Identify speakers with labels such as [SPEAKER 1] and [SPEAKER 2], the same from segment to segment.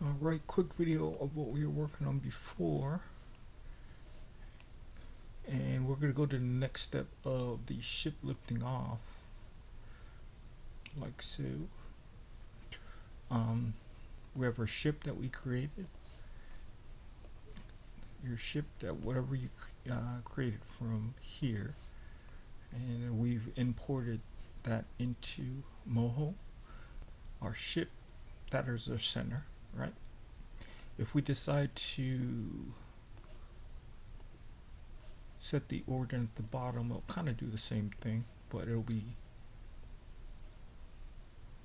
[SPEAKER 1] Alright, quick video of what we were working on before, and we're going to go to the next step of the ship lifting off, like so. We have our ship that we created, your ship that whatever you created from here, and we've imported that into MOHO. Our ship, that is our center, right? If we decide to set the origin at the bottom, it'll kind of do the same thing, but it'll be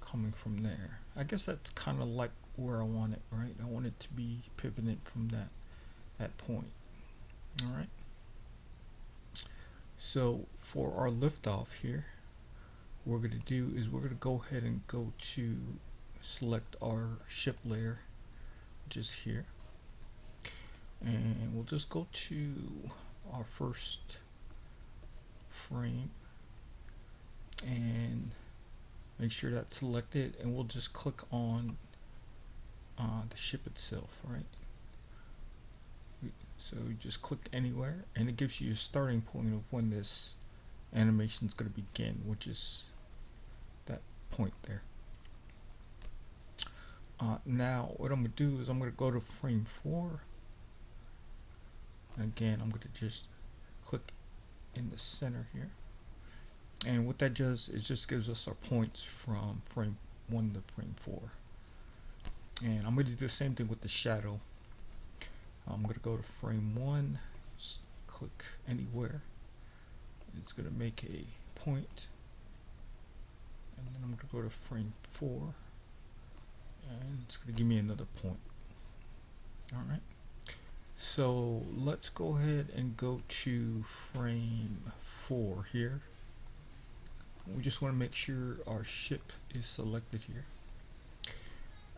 [SPEAKER 1] coming from there. I guess that's kind of like where I want it, right? I want it to be pivoted from that point. All right. So for our liftoff here, what we're going to do is we're going to go ahead and go to select our ship layer, which is here, and we'll just go to our first frame and make sure that's selected, and we'll just click on the ship itself, right? So you just click anywhere and it gives you a starting point of when this animation is going to begin, which is that point there. Now what I'm going to do is I'm going to go to frame 4. Again, I'm going to just click in the center here, and what that does is just gives us our points from frame 1 to frame 4. And I'm going to do the same thing with the shadow. I'm going to go to frame 1, just click anywhere. It's going to make a point, and then I'm going to go to frame 4, and it's going to give me another point. Alright, so let's go ahead and go to frame 4 here. We just want to make sure our ship is selected here,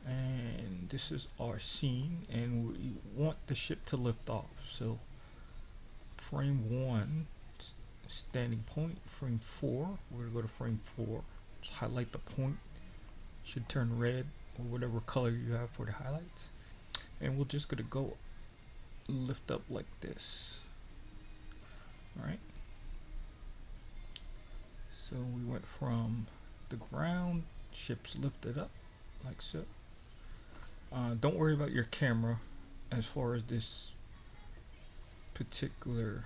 [SPEAKER 1] and this is our scene, and we want the ship to lift off. So frame 1, standing point. Frame 4, we're going to go to frame 4, just highlight the point, should turn red or whatever color you have for the highlights, and we're just going to go lift up like this. Alright, so we went from the ground, ship's lifted up like so. Don't worry about your camera as far as this particular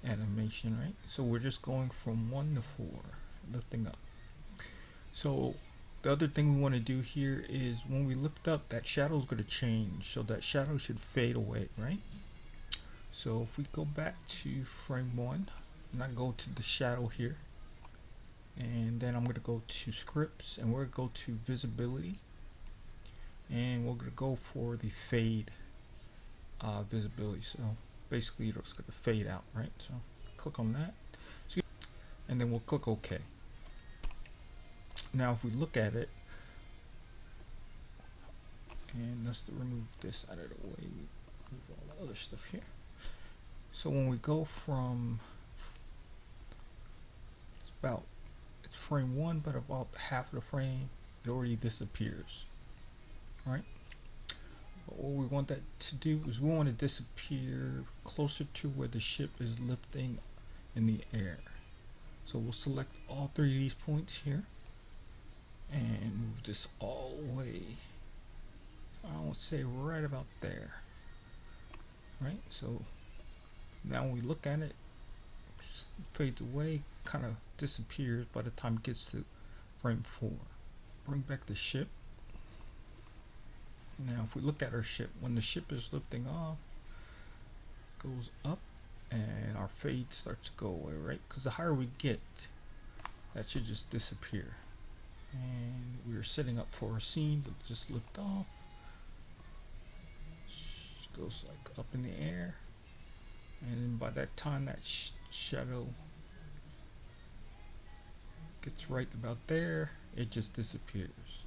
[SPEAKER 1] animation, right? So we're just going from 1 to 4, lifting up. So the other thing we want to do here is when we lift up, that shadow is going to change, so that shadow should fade away, right? So if we go back to frame 1, and I go to the shadow here, and then I'm going to go to scripts, and we're going to go to visibility, and we're going to go for the fade visibility. So basically it's going to fade out, right? So click on that, and then we'll click OK. Now if we look at it, and let's remove this out of the way, move all the other stuff here. So when we go from, it's frame 1, but about half of the frame, it already disappears, right? But what we want that to do is we want to disappear closer to where the ship is lifting in the air. So we'll select all 3 of these points here and move this all the way, I would say right about there, right? So now when we look at it, it fades away, kind of disappears by the time it gets to frame 4. Bring back the ship. Now if we look at our ship, when the ship is lifting off, it goes up and our fade starts to go away, right? Because the higher we get, that should just disappear. And we're setting up for a scene to just lift off. Just goes like up in the air, and by that time that shadow gets right about there, it just disappears.